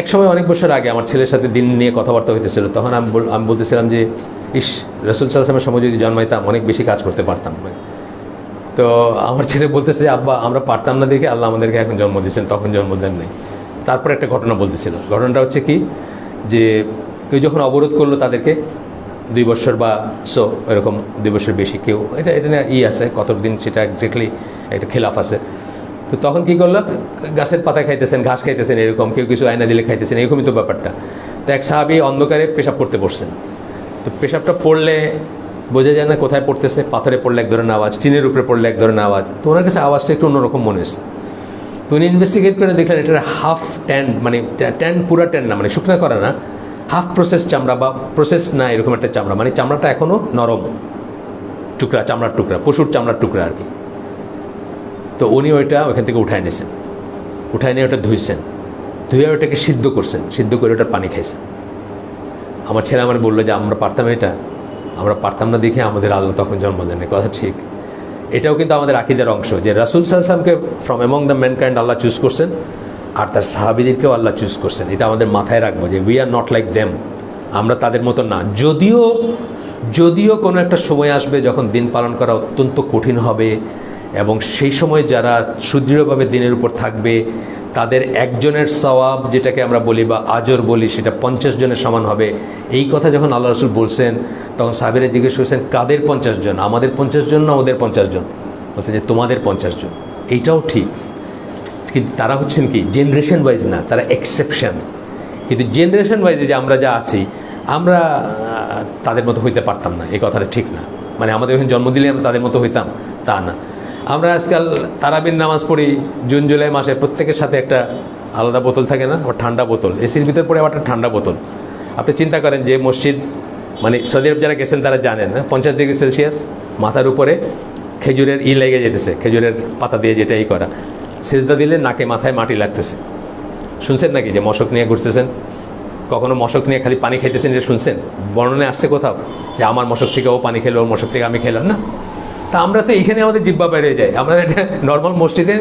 এক সময় অনেক বছর আগে আমার ছেলের সাথে দিন নিয়ে কথাবার্তা হইতেছিল, তখন আমি বলতেছিলাম যে ইস, রাসূল সাল্লাল্লাহু আলাইহি ওয়াসাল্লামের সময় যদি জন্মাইতাম অনেক বেশি কাজ করতে পারতাম। তো আমার ছেলে বলতেছে, আব্বা আমরা পারতাম না দেখে আল্লাহ আমাদেরকে এখন জন্ম দিয়েছেন, তখন জন্ম দেন নাই। তারপর একটা ঘটনা বলতেছিল, ঘটনাটা হচ্ছে কি যে কেউ যখন অবরোধ করলো তাদেরকে 2 বছর বা এরকম 2 বছর বেশি, কেউ এটা আছে কতদিন সেটা এক্স্যাক্টলি একটা খেলাফ আছে। তো তখন কী করলো, গাছের পাতা খাইতেছেন, ঘাস খাইতেছেন, এরকম কেউ কিছু আয়না দিলে খাইতেছেন, এরকমই তো ব্যাপারটা। তো এক সাহাবী অন্ধকারে পেশাব করতে বসছেন। তো পেশাবটা পড়লে বোঝা যায় না কোথায় পড়তেছে, পাথরে পড়লে এক ধরনের আওয়াজ, টিনের উপরে পড়লে এক ধরনের আওয়াজ। তো ওনার কাছে আওয়াজটা একটু অন্যরকম মনে হয়েছে। তো উনি ইনভেস্টিগেট করে দেখলেন এটা হাফ ট্যান্ড, মানে ট্যান্ড পুরা ট্যান্ড না, মানে শুকনা করা না, হাফ প্রসেস চামড়া বা প্রসেস না, এরকম একটা চামড়া, মানে চামড়াটা এখনও নরম, টুকরা, চামড়ার টুকরা, পশুর চামড়ার টুকরা আর কি। তো উনি ওইটা ওইখান থেকে উঠায় নিয়েছেন, উঠায় নিয়ে ওটা ধুইছেন, ধুয়ে ওটাকে সিদ্ধ করছেন, সিদ্ধ করে ওটার পানি খাইছেন। আমার ছেলে আমার বললো যে আমরা পারতাম এটা, আমরা পারতাম না দেখে আমাদের আল্লাহ তখন জন্ম দেন। কথা ঠিক, এটাও কিন্তু আমাদের আকীদার অংশ যে রাসূল সাল্লাল্লাহু আলাইহি ওয়াসাল্লামকে from among the mankind Allah choose করছেন, আর তার সাহাবীদেরকেও আল্লাহ চুজ করছেন। এটা আমাদের মাথায় রাখবো যে we are not like them, আমরা তাদের মতো না। যদিও কোনো একটা সময় আসবে যখন দিন পালন করা অত্যন্ত কঠিন হবে, এবং সেই সময় যারা সুদৃঢ়ভাবে দিনের উপর থাকবে তাদের একজনের সওয়াব, যেটাকে আমরা বলি বা আজর বলি, সেটা 50 জনের সমান হবে। এই কথা যখন আল্লাহ রাসূল বলছেন, তখন সাহাবীরা জিজ্ঞেস করেছেন কাদের 50 জন, আমাদের 50 জন না ওদের 50 জন? বলছেন যে তোমাদের 50 জন। এইটাও ঠিক, কিন্তু তারা হচ্ছেন কি জেনারেশন ওয়াইজ না, তারা এক্সেপশন। কিন্তু জেনারেশন ওয়াইজে যে আমরা যা আছি, আমরা তাদের মতো হইতে পারতাম না, এই কথাটা ঠিক না। মানে আমাদের ওখানে জন্ম দিলে আমরা তাদের মতো হইতাম তা না। আমরা আজকাল তারাবির নামাজ পড়ি জুন জুলাই মাসে, প্রত্যেকের সাথে একটা আলাদা বোতল থাকে না, আবার ঠান্ডা বোতল, এসির ভিতরে পড়ে আবার একটা ঠান্ডা বোতল। আপনি চিন্তা করেন যে মসজিদ, মানে সৌদি আরব যারা গেছেন তারা জানেন, 50 ডিগ্রি সেলসিয়াস, মাথার উপরে খেজুরের লেগে যেতেছে, খেজুরের পাতা দিয়ে যেটা করা, সেজদা দিলে নাকে মাথায় মাটি লাগতেছে। শুনছেন নাকি যে মশক নিয়ে ঘুরতেছেন? কখনো মশক নিয়ে খালি পানি খাইতেছেন, এটা শুনছেন? বর্ণনে আসছে কোথাও যে আমার মশক থেকে ও পানি খেলো, ওর মশক থেকে আমি খেলাম না? তা আমরা তো এইখানে আমাদের জিব্বা বাইরে যাই। আমরা নর্মাল মসজিদে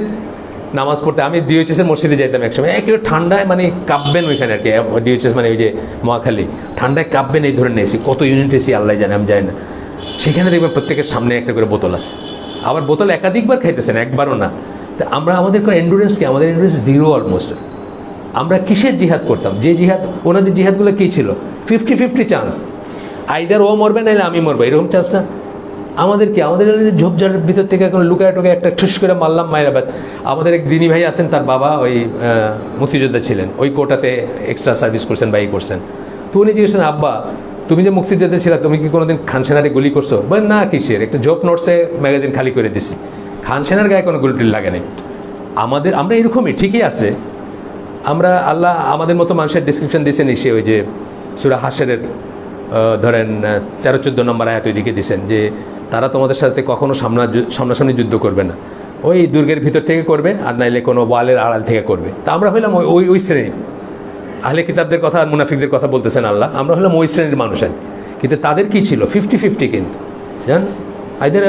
নামাজ পড়তে, আমি ডিওএইচএসের মসজিদে যাইতাম একসময়, একেবারে ঠান্ডায় মানে কাঁপবেন ওইখানে আর কি, ডিওএইচএস মানে ওই যে মহাখালী, ঠান্ডায় কাঁপবেন এই ধরনের এসি, কত ইউনিট এসি আল্লাহ জানে, আমি জানি না। সেখানে দেখবেন প্রত্যেকের সামনে একটা করে বোতল আছে, আবার বোতল একাধিকবার খাইতেছেন, একবারও না। তা আমরা আমাদের কোনো এন্ডুরেন্স কি? আমাদের এন্ডুরেন্স জিরো অলমোস্ট। আমরা কিসের জিহাদ করতাম? যে জিহাদ, ওনাদের জিহাদগুলো কী ছিল? 50-50 চান্স, আইদার ও মরবে নাহলে আমি মরবো, এরকম চান্স না। আমাদের কি, আমাদের ঝোপঝাড়ের ভিতর থেকে এখন লুকায় টুকায় একটা ঠুস করে মারলাম, মায়েরাবাদ। আমাদের এক দিনী ভাই আছেন, তার বাবা ওই মুক্তিযোদ্ধা ছিলেন, ওই কোটাতে এক্সট্রা সার্ভিস করছেন বা করছেন। তো উনি জিজ্ঞেস করেন, আব্বা তুমি যে মুক্তিযোদ্ধা ছিল, তুমি কি কোনোদিন খান সেনারে গুলি করছো? বলেন না, কিসের, একটা জোক নোটসে ম্যাগাজিন খালি করে দিছি, খান সেনার গায়ে কোনো গুলিটুলি লাগে নাই। আমরা এরকমই, ঠিকই আছে। আমরা, আল্লাহ আমাদের মতো মানুষের ডিসক্রিপশন দিয়েছেন, সে ওই যে সূরা হাশরের ধরেন 13-14 নম্বর আয়াত ওইদিকে দিয়েছেন যে তারা তোমাদের সাথে কখনো সামনাসামনি যুদ্ধ করবে না, ওই দুর্গের ভিতর থেকে করবে, আর নাইলে কোনো ওয়ালের আড়াল থেকে করবে। তা আমরা হইলাম ওই শ্রেণীর আহলে কিতাবদের কথা আর মুনাফিকদের কথা বলতেছেন আল্লাহ, আমরা হলাম ওই শ্রেণীর মানুষ আর। কিন্তু তাদের কি ছিল? 50-50 কিন্তু, জান, আইদের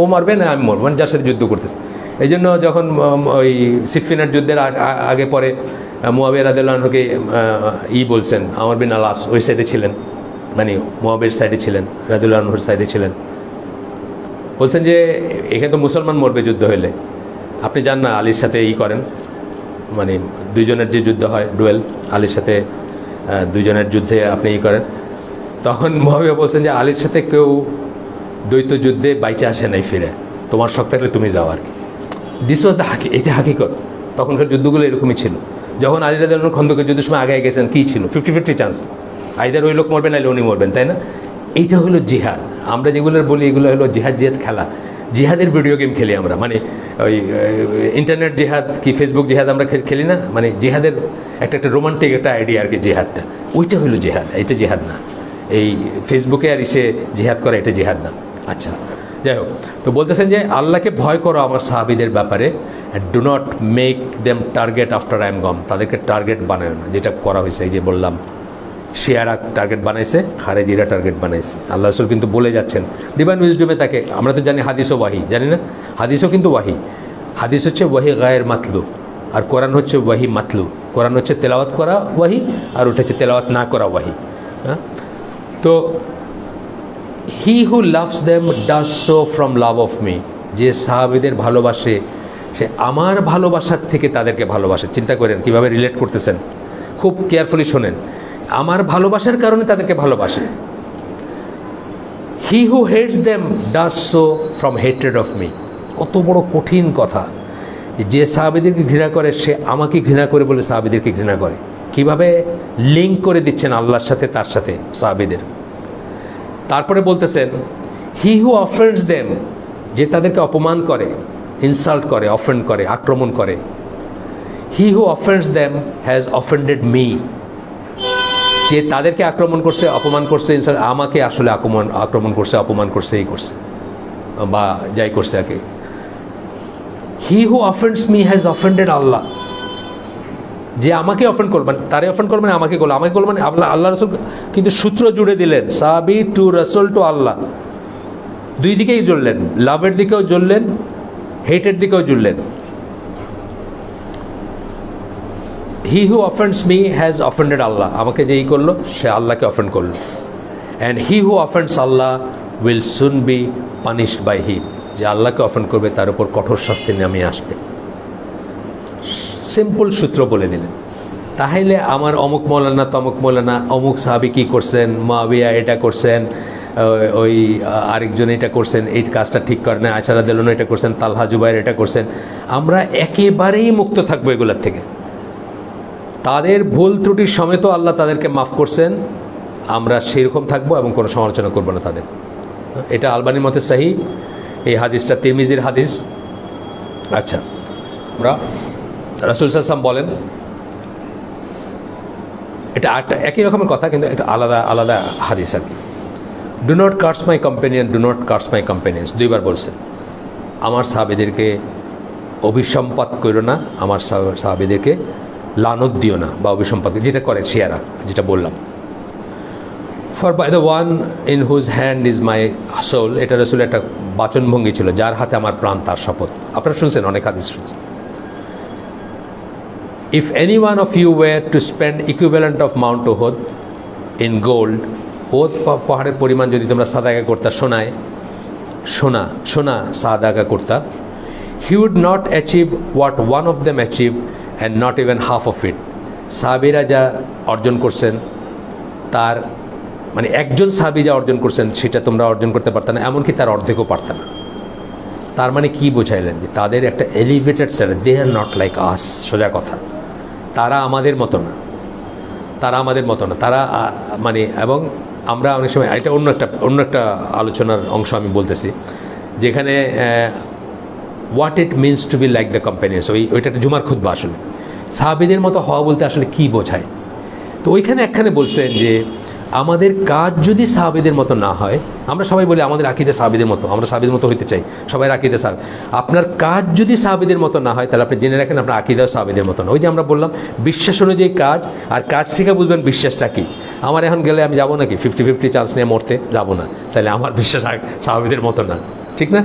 ও মারবে না আমি মরবো, মানে যার সাথে যুদ্ধ করতেছে। এই জন্য যখন ওই সিফিনের যুদ্ধের আগে পরে মুআবিয়া রাদিয়াল্লাহু আনহুকে বলছেন, আমর বিন আল আস ওই সাইডে ছিলেন, মানে মুআবিয়ার সাইডে ছিলেন, রাদিয়াল্লাহু আনহুর সাইডে ছিলেন, বলছেন যে এখানে তো মুসলমান মরবে যুদ্ধ হইলে, আপনি যান না আলীর সাথে করেন, মানে দুইজনের যে যুদ্ধ হয় ডুয়েল, আলীর সাথে দুইজনের যুদ্ধে আপনি করেন। তখন মুআবিয়া বলছেন যে আলীর সাথে কেউ দ্বৈত যুদ্ধে বাইচে আসে নাই ফিরে, তোমার শখ থাকলে তুমি যাও আর কি। দিস ওয়াজ দ্য এটা হাকিকত। তখনকার যুদ্ধগুলো এরকমই ছিল। যখন আলী রাদিয়াল্লাহু আনহু খন্দকের যুদ্ধের সময় আগে গেছেন, কী ছিল? 50-50 চান্স, আইদার ওই লোক মরবেন নাহলে উনি মরবেন, তাই না? এইটা হলো জিহাদ। আমরা যেগুলো বলি এগুলো হলো জিহাদ খেলা, জিহাদের ভিডিও গেম খেলি আমরা, মানে ওই ইন্টারনেট জিহাদ কি ফেসবুক জিহাদ আমরা খেলি না, মানে জিহাদের একটা রোমান্টিক একটা আইডিয়া আর কি জিহাদটা, ওইটা হলো জিহাদ, এটা জিহাদ না। এই ফেসবুকে আর জিহাদ করা এটা জিহাদ না। আচ্ছা, যাই হোক, তো বলতেছেন যে আল্লাহকে ভয় করো আমার সাহাবীদের ব্যাপারে, do not make them target after I am গম, তাদেরকে টার্গেট বানায় না, যেটা করা হয়েছে। এই যে বললাম, শিয়ারা টার্গেট বানাইছে, খারেজিরা টার্গেট বানাইছে। আল্লাহ রাসূল কিন্তু বলে যাচ্ছেন ডিভাইন উইজডমে তাকে, আমরা তো জানি হাদিসও ওয়াহি, জানি না? হাদিসও কিন্তু ওয়াহি। হাদিস হচ্ছে ওয়াহি গায়ের মাতলু, আর কোরআন হচ্ছে ওয়াহি মাতলু। কোরআন হচ্ছে তেলাওয়াত করা ওয়াহি, আর ওটা হচ্ছে তেলাওয়াত না করা ওয়াহি। হ্যাঁ, তো he who loves them does so from love of me, যে সাহাবীদের ভালোবাসে সে আমার ভালোবাসার থেকে তাদেরকে ভালোবাসে। চিন্তা করেন কীভাবে রিলেট করতেছেন, খুব কেয়ারফুলি শোনেন। আমার ভালোবাসার কারণে তাদেরকে ভালোবাসে। He who hates them does so from hatred of me. কত বড় কঠিন কথা, যে সাহাবীদেরকে ঘৃণা করে সে আমাকে ঘৃণা করে বলে সাহাবীদেরকে ঘৃণা করে। কিভাবে লিঙ্ক করে দিচ্ছেন আল্লাহর সাথে তার সাথে সাহাবীদের। তারপরে বলতেছেন হি হু অফেন্ডস দেম, যে তাদেরকে অপমান করে, ইনসাল্ট করে, অফেন্ড করে, আক্রমণ করে। হি who অফেন্ডস them has offended me, যে তাদেরকে আক্রমণ করছে, অপমান করছে, ইনসাল্ট, আমাকে আসলে আক্রমণ করছে, অপমান করছে, এই করছে বা যাই করছে আগে। হি who offends me has offended আল্লাহ, যে আমাকে অফেন্ড করবেন, তারে অফেন্ড করবেন, আমাকে করলো, আমাকে করলো মানে আল্লাহ রসুল কিন্তু সূত্র জুড়ে দিলেন, সাহাবী টু রসুল টু আল্লাহ, দুই দিকেই জুড়লেন, লাভের দিকেও জুড়লেন, হেটের দিকেও জুড়লেন। He who offends me has offended Allah, আমাকে যেই করলো সে আল্লাহকে অফেন্ড করলো। And he who offends Allah will soon be punished by him, যে আল্লাহকে অফেন্ড করবে তার উপর কঠোর শাস্তি নামিয়ে আসবে। সিম্পল সূত্র বলে দিলেন। তাহলে আমার অমুক মৌলানা তমুক মৌলানা অমুক সাহাবী কী করছেন, মুআবিয়া এটা করছেন, ওই আরেকজন এটা করছেন, এই কাজটা ঠিক করে না, আয়সা রাদিয়াল্লাহু আনহা এটা করছেন, তালহা জুবাইর এটা করছেন, আমরা একেবারেই মুক্ত থাকবো এগুলোর থেকে। তাদের ভুল ত্রুটির সমেত আল্লাহ তাদেরকে মাফ করছেন, আমরা সেরকম থাকবো এবং কোনো সমালোচনা করবো না তাদের। এটা আলবানির মতে সহি, এই হাদিসটা তিরমিজির হাদিস। আচ্ছা, আমরা রাসূল সাল্লাল্লাহু আলাইহি ওয়াসাল্লাম বলেন, এটা একই রকমের কথা কিন্তু এটা আলাদা আলাদা হাদিস আর কি। Do not curse my companion, do not curse my companions, দুইবার বলছেন। আমার সাহাবীদেরকে অভিসম্পাত করো না, আমার সাহাবীদেরকে লানত দিও না বা অভিসম্পাত, যেটা করে শিয়ারা, যেটা বললাম। For by the one in whose hand is my soul, এটা রাসূলের একটা বাচনভঙ্গি ছিল, যার হাতে আমার প্রাণ তার শপথ। আপনারা শুনছেন, অনেক হাদিস শুনছেন। If any one of you were to spend equivalent of Mount Uhud in gold, ওদ পাহাড়ের পরিমাণ যদি তোমরা সাদাকা করতা, সোনা সাদাকা করতা, he would not achieve what one of them achieved and not even half of it. সাহাবীরা যা অর্জন করছেন তার মানে একজন সাহাবী যা অর্জন করছেন সেটা তোমরা অর্জন করতে পারত না, এমনকি তার অর্ধেকও পারত না। তার মানে কি বোঝাইলেন, যে তাদের একটা elevated sir, they are not like us. সোজা কথা, তারা আমাদের মতো না, তারা মানে, এবং আমরা অনেক সময় এটা অন্য একটা আলোচনার অংশ আমি বলতেছি, যেখানে what it means to be like the companions, ওইটা জুমার খুতবা। আসলে সাহাবীদের মতো হওয়া বলতে আসলে কী বোঝায়, তো ওইখানে একখানে বলছেন যে আমাদের কাজ যদি সাহাবীদের মতো না হয়, আমরা সবাই বলি আমাদের আকীদা সাহাবীদের মতো, আমরা সাহাবীদের মতো হইতে চাই, সবাই আকীদা সাহাবী। আপনার কাজ যদি সাহাবীদের মতো না হয়, তাহলে আপনি জেনে রাখেন আপনার আকীদাও সাহাবীদের মতো না। ওই যে আমরা বললাম বিশ্বাস অনুযায়ী কাজ, আর কাজ থেকে বুঝবেন বিশ্বাসটা কী। আমার এখন গেলে আমি যাবো নাকি 50-50 চান্স নিয়ে মরতে যাবো না, তাহলে আমার বিশ্বাস সাহাবীদের মতো না, ঠিক না?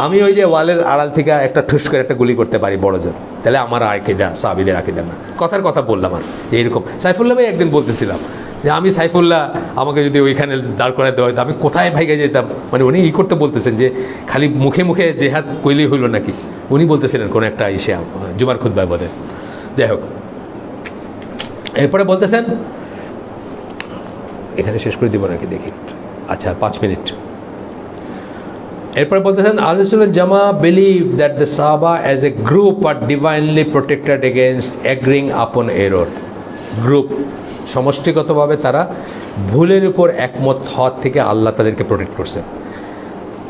আমি ওই যে ওয়ালের আড়াল থেকে একটা ঠুস করে একটা গুলি করতে পারি বড় জোর, তাহলে আমার আকীদা সাহাবীদের আকীদা না। কথার কথা বললাম। আর এইরকম সাইফুল্লাহ ভাই একদিন বলতেছিলাম যে আমি সাইফুল্লাহ আমাকে যদি ওইখানে দাঁড় করায় দেওয়া হতো আমি কোথায় ভাইগে যেতাম। মানে উনি করতে বলতেছেন যে খালি মুখে মুখে জেহাদ কইলেই হইল নাকি, উনি বলতেছিলেন কোনো একটা জুমার খুতবায় বলেন। যাই হোক, এরপরে বলতেছেন, এখানে শেষ করে দিব নাকি দেখি, আচ্ছা 5 মিনিট। এরপরে বলতেছেন আহলুস-সুন্নাহ জামা বিলিভ দ্যাট দ্য সাহাবা as a group are divinely protected against agreeing upon error. Group সমষ্টিগতভাবে তারা ভুলের উপর একমত হওয়ার থেকে আল্লাহ তাদেরকে প্রোটেক্ট করছে।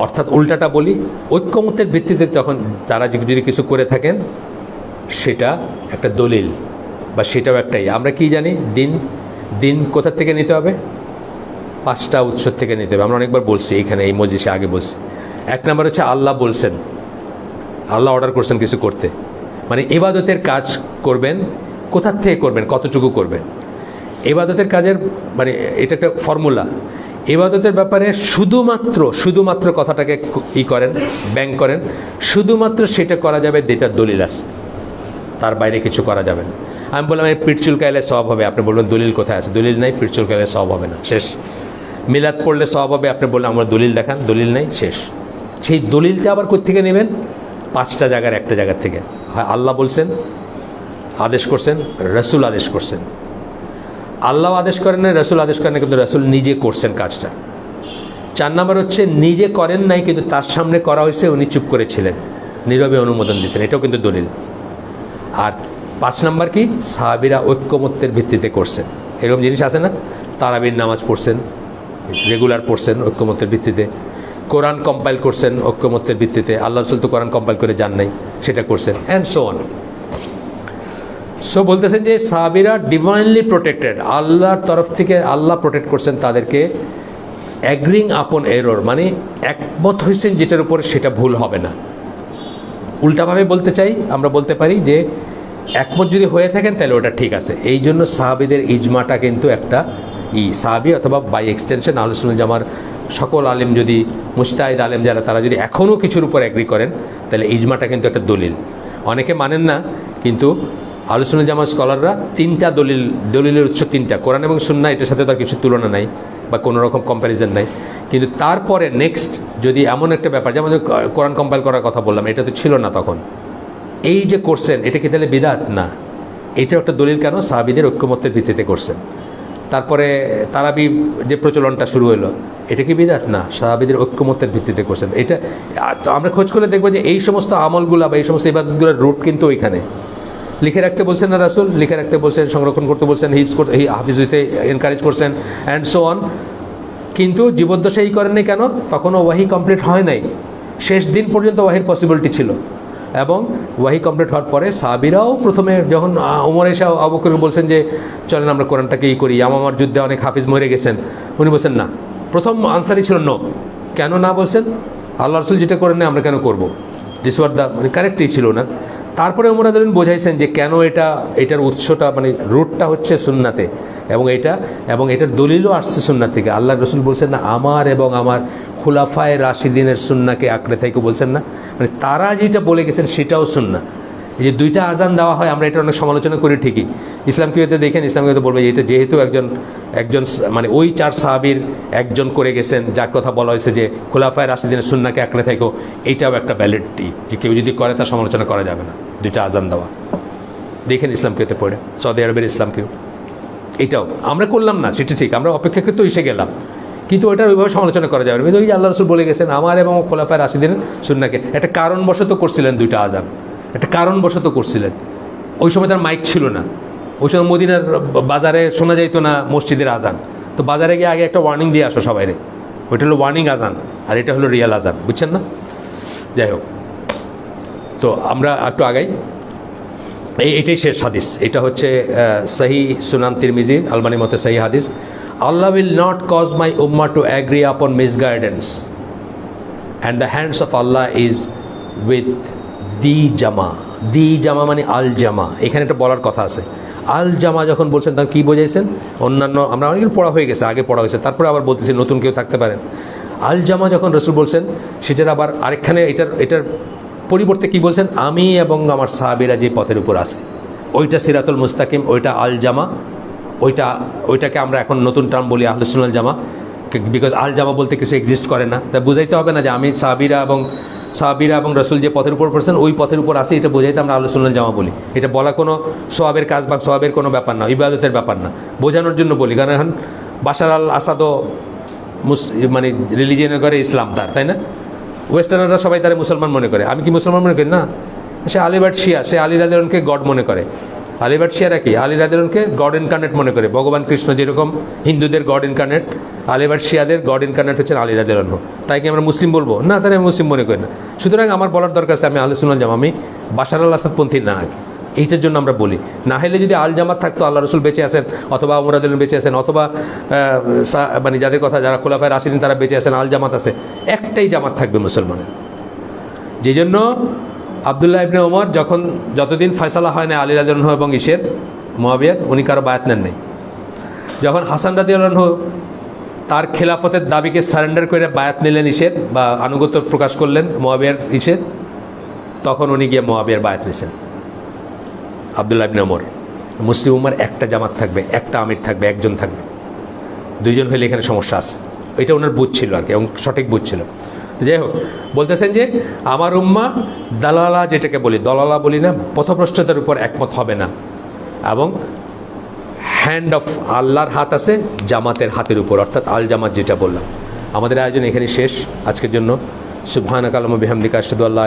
অর্থাৎ উল্টাটা বলি, ঐক্যমতের ভিত্তিতে তখন তারা যদি কিছু করে থাকেন সেটা একটা দলিল, বা সেটাও একটাই। আমরা কি জানি, দিন কোথা থেকে নিতে হবে? 5টা উৎস থেকে নিতে হবে। আমরা অনেকবার বলছি এইখানে, এই মজলিসে আগে বলছি। 1 নম্বর হচ্ছে আল্লাহ বলছেন, আল্লাহ অর্ডার করছেন কিছু করতে, মানে ইবাদতের কাজ করবেন, কোথার থেকে করবেন, কতটুকু করবেন। ইবাদতের কাজের মানে এটা একটা ফর্মুলা। ইবাদতের ব্যাপারে শুধুমাত্র কথাটাকে করেন, ব্যাংক করেন, শুধুমাত্র সেটা করা যাবে যেটার দলিল আছে, তার বাইরে কিছু করা যাবে না। আমি বললাম এই পিঠ চুলকাইলে সওয়াব হবে, আপনি বলবেন দলিল কোথায় আছে? দলিল নাই, পিঠ চুলকাইলে সওয়াব হবে না, শেষ। মিলাদ পড়লে সওয়াব হবে, আপনি বললেন আমার দলিল দেখান, দলিল নাই, শেষ। সেই দলিলটা আবার কোত্থেকে নেবেন? 5টা জায়গার একটা জায়গার থেকে। হয় আল্লাহ বলছেন, আদেশ করছেন, রসুল আদেশ করছেন। আল্লাহ আদেশ করেন না, রসুল আদেশ করেন না, কিন্তু রসুল নিজে করছেন কাজটা। 4 নম্বর হচ্ছে নিজে করেন নাই, কিন্তু তার সামনে করা হয়েছে, উনি চুপ করেছিলেন, নীরবে অনুমোদন দিয়েছেন, এটাও কিন্তু দলিল। আর 5 নম্বর কি? সাহাবীরা ঐক্যমত্যের ভিত্তিতে করছেন। এরকম জিনিস আছে না? তারাবির নামাজ পড়ছেন, রেগুলার পড়ছেন ঐক্যমত্যের ভিত্তিতে। কোরআন কম্পাইল করছেন ঐক্যমত্যের ভিত্তিতে। আল্লাহ রসুল তো কোরআন কম্পাইল করে যান নাই, সেটা করছেন, অ্যান্ড সো অন। সো বলতেছেন যে সাহাবীরা ডিভাইনলি প্রোটেক্টেড, আল্লাহর তরফ থেকে আল্লাহ প্রোটেক্ট করছেন তাদেরকে। অ্যাগ্রিং আপন এরর, মানে একমত হয়েছেন যেটার উপর, সেটা ভুল হবে না। উল্টাভাবে বলতে চাই, আমরা বলতে পারি যে একমত যদি হয়ে থাকেন তাহলে ওটা ঠিক আছে। এই জন্য সাহাবীদের ইজমাটা কিন্তু একটা সাহাবী অথবা বাই এক্সটেনশন আহলে সুন্নাত জামার সকল আলেম, যদি মুজতাহিদ আলেম যারা, তারা যদি এখনও কিছুর উপর অ্যাগ্রি করেন, তাহলে ইজমাটা কিন্তু একটা দলিল। অনেকে মানেন না, কিন্তু আহলে সুন্নাত জামার স্কলাররা 3টা দলিলের উৎস 3টা, কোরআন এবং সুন্নাহ, এটার সাথে তার কিছু তুলনা নাই বা কোনো রকম কম্প্যারিজন নাই। কিন্তু তারপরে নেক্সট যদি এমন একটা ব্যাপার, যেমন কোরআন কম্পাইল করার কথা বললাম, এটা তো ছিল না তখন, এই যে করছেন, এটা কি তাহলে বিদআত? না, এটা একটা দলিল। কেন? সাহাবীদের ঐক্যমত্যের ভিত্তিতে করছেন। তারপরে তারাবি যে প্রচলনটা শুরু হলো, এটা কি বিদআত? না, সাহাবীদের ঐক্যমত্যের ভিত্তিতে করছেন। এটা আমরা খোঁজ করে দেখবো যে এই সমস্ত আমলগুলা বা এই সমস্ত ইবাদতগুলোর রুট কিন্তু ওইখানে। লিখে রাখতে বলছেন না রাসূল, লিখে রাখতে বলছেন, সংরক্ষণ করতে বলছেন, হাফিজ হইতে এনকারেজ করছেন, অ্যান্ড সো অন। কিন্তু জীবদ্দশাই করেননি কেন? তখনও ওয়াহি কমপ্লিট হয় নাই, শেষ দিন পর্যন্ত ওয়াহির পসিবিলিটি ছিল। এবং ওয়াহি কমপ্লিট হওয়ার পরে সাহাবীরাও প্রথমে যখন ওমর এসে আবু বকরকে বলছেন যে চলেন আমরা কোরআনটাকে করি, ইয়ামামার যুদ্ধে অনেক হাফিজ মরে গেছেন, উনি বলছেন না। প্রথম আনসারই ছিল নো। কেন না বলছেন? আল্লাহ রসুল যেটা করেন না আমরা কেন করবো? দিস ওয়ার দ্য, মানে কারেক্টই ছিল না। তারপরে ওমর রাদিয়াল্লাহু আনহু বোঝাইছেন যে কেন এটার উৎসটা, মানে রুটটা হচ্ছে সুন্নাতে, এবং এটার দলিলও আসছে সুন্নাত থেকে। আল্লাহ রসুল বলছেন না, আমার এবং আমার খুলাফায়ে রাশিদিনের সুন্নাকে আঁকড়ে থাইকে, বলছেন না, মানে তারা যেটা বলে গেছেন সেটাও সুন্নাহ। এই যে 2টা আজান দেওয়া হয়, আমরা এটা অনেক সমালোচনা করি ঠিকই। ইসলামকে দেখেন, ইসলামকে বলবে এটা যেহেতু একজন মানে ওই 4 সাহাবীর একজন করে গেছেন, যার কথা বলা হয়েছে যে খুলাফায়ে রাশিদিনের সুন্নাহকে আঁকড়ে থাইকো, এইটাও একটা ভ্যালিডিটি, যে কেউ যদি করে তার সমালোচনা করা যাবে না। 2টা আজান দেওয়া দেখেন ইসলামকে পড়ে, সৌদি আরবের ইসলামকেও। এটাও আমরা করলাম না, সেটা ঠিক, আমরা অপেক্ষাকৃত এসে গেলাম, কিন্তু ওইটার ওইভাবে সমালোচনা করা যাবে না। কিন্তু ওই আল্লাহ রসুল বলে গেছেন আমার এবং খোলাফায়ে রাশিদিনের সুন্নাহকে, একটা কারণবশত করছিলেন 2টা আজান, একটা কারণবশত করছিলেন। ওই সময় তার মাইক ছিল না, ওই সময় মদিনার বাজারে শোনা যাইতো না মসজিদের আজান, তো বাজারে গিয়ে আগে একটা ওয়ার্নিং দিয়ে আসো সবাইরে, ওইটা হলো ওয়ার্নিং আজান, আর এটা হলো রিয়াল আজান, বুঝছেন না? যাই হোক, তো আমরা একটু আগাই। এটাই শেষ হাদিস, এটা হচ্ছে সহি সুনান তিরমিজি, আলবানী মতে সহি হাদিস। Allah will not cause my ummah to agree upon misguidance and the hands of Allah is with the jamaah. The জামা মানে আল জামা, এখানে একটা বলার কথা আছে। আল জামা যখন বলছেন তখন কী বোঝাইছেন? অন্যান্য আমরা অনেকদিন পড়া হয়ে গেছে, আগে পড়া হয়েছে, তারপরে আবার বলতেছি, নতুন কেউ থাকতে পারেন। আল জামা যখন রসুল বলছেন, সেটার আবার আরেকখানে এটার পরিবর্তে কি বলছেন? আমি এবং আমার সাহাবীরা যে পথের উপর আছি, ওইটা সিরাতুল মুস্তাকিম, ওইটা আল জামা, ওইটাকে আমরা এখন নতুন টার্ম বলি আহলুস সুন্নাহ জামা, বিকজ আল জামা বলতে কিছু এক্সিস্ট করে না। তা বুঝাইতে হবে না যে আমি সাহাবীরা এবং রসুল যে পথের উপর পড়ছেন ওই পথের উপর আসি, এটা বোঝাইতে আমরা আহলুস সুন্নাহ জামা বলি। এটা বলা কোনো সওয়াবের কাজ বা সওয়াবের কোনো ব্যাপার না, ইবাদতের ব্যাপার না, বোঝানোর জন্য বলি। কারণ এখন বাশার আল আসাদও মানে রিলিজিয়নের করে ইসলাম তার, তাই না? ওয়েস্টার্নাররা সবাই তারা মুসলমান মনে করে, আমি কি মুসলমান মনে করি? না, সে আলিবার্ট শিয়া, সে আলী রাদিয়াল্লাহু আনহুকে গড মনে করে। আলিবার্ট শিয়ারা কি? আলী রাদিয়াল্লাহু আনহুকে গড ইনকার্নেট মনে করে। ভগবান কৃষ্ণ যেরকম হিন্দুদের গড ইনকার্নেট, আলিবার্ট শিয়াদের গড ইনকার্নেট হচ্ছেন আলী রাদিয়াল্লাহু আনহু। তাই কি আমরা মুসলিম বলবো? না, তারা আমি মুসলিম মনে করি না। সুতরাং আমার বলার দরকার আছে আমি আহলুস সুন্নাহ জামা, আমি বাশার আল আসাদপন্থী না, এইটার জন্য আমরা বলি। না হলে যদি আল জামাত থাকতো, আল্লাহ রসুল বেঁচে আছেন, অথবা ওমর রাদিয়াল্লাহু আনহু বেঁচে আছেন, অথবা মানে যাদের কথা যারা খুলাফায়ে রাশিদিন তারা বেঁচে আছেন, আল জামাত আছে, একটাই জামাত থাকবে মুসলমানের। যেই জন্য আবদুল্লাহ ইবনে ওমর যতদিন ফয়সালা হয় না আলী রাদিয়াল্লাহু আনহু এবং মুআবিয়ার, উনি কারো বায়াত নেন নাই। যখন হাসান রাদিয়াল্লাহু আনহু তার খেলাফতের দাবিকে সারেন্ডার করে বায়াত নিলেন বা আনুগত্য প্রকাশ করলেন মুআবিয়ার তখন উনি গিয়ে মুআবিয়ার বায়াত নিয়েছেন, আবদুল্লাহ ইবনে ওমর। মুসলিম উম্মার একটা জামাত থাকবে, একটা আমির থাকবে, একজন থাকবে, দুইজন হলে এখানে সমস্যা আছে। এটা ওনার বুঝ ছিল আর কি, এবং সঠিক বুঝ ছিল। তো যাই হোক, বলতেছেন যে আমার উম্মা দালালা, যেটাকে বলি দলালা বলি না, পথভ্রষ্টতার উপর একমত হবে না, এবং হ্যান্ড অফ আল্লাহর হাত আছে জামাতের হাতের উপর, অর্থাৎ আল জামাত যেটা বললাম। আমাদের আয়োজন এখানে শেষ আজকের জন্য। সুবহানাকা আল্লাহুম্মা বিহামদিকা আশহাদু আল্লা